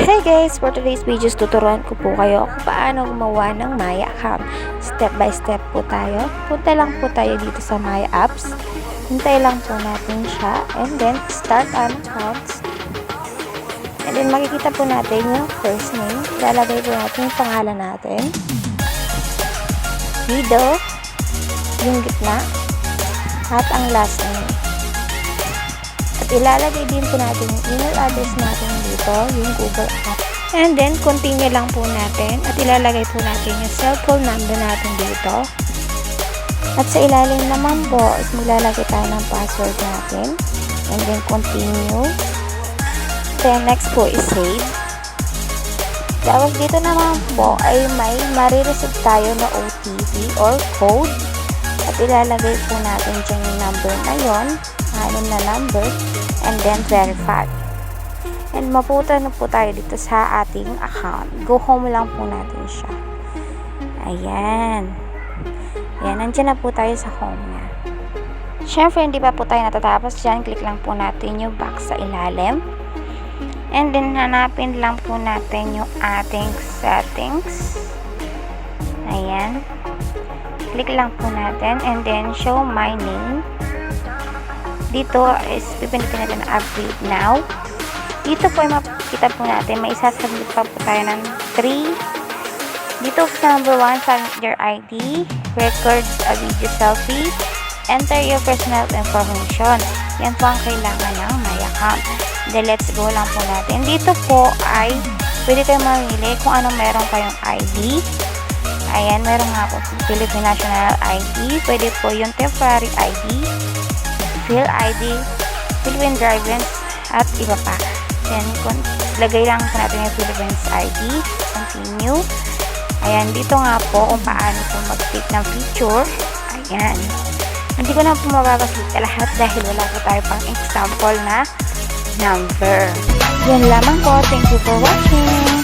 Hey guys! For today's videos, tuturuan ko po kayo kung paano gumawa ng Maya account. Step by step po tayo. Punta lang po tayo dito sa Maya apps. Hintay lang po natin siya. And then, start an account. And then, makikita po natin yung first name. Lalagay po natin yung pangalan natin. Middle, yung gitna, at ang last name. At ilalagay din po natin yung email address natin dito, yung Google account. And then, continue lang po natin. At ilalagay po natin yung cellphone number natin dito. At sa ilalim naman po, is maglalagay tayo ng password natin. And then, continue. Then, next po is save. Tapos dito naman po ay may marireceive tayo na OTP or code. At ilalagay po natin dyan yung number na yon, 6 na number, and then verify. And mapunta na po tayo dito sa ating account. Go home lang po natin siya. Ayan. Ayan, nandiyan na po tayo sa home niya. Siyempre, hindi pa po tayo natatapos dyan. Click lang po natin yung back sa ilalim. And then, hanapin lang po natin yung ating settings. Ayan. Click lang po natin. And then, show my name. Dito is pipindutin natin na upgrade now. Dito po ay makikita po natin, may isasabit pa po tayo ng 3. Dito sa number 1, find your ID, records a video selfie, enter your personal information. Yan po ang kailangan ng My Account. Then let's go lang po natin. Dito po ay pwede kayo mamili kung anong meron kayong ID. Ayan, meron nga po Philippine National ID. Pwede po yung temporary ID, Phil ID, Philippine Drivers, at iba pa. Then, lagay lang po natin yung Philippines ID. Continue. Ayan, dito nga po kung paano po mag-take ng picture. Ayan. Hindi ko na po mababaslita lahat dahil wala po tayo pang example na number. Yan lamang po. Thank you for watching.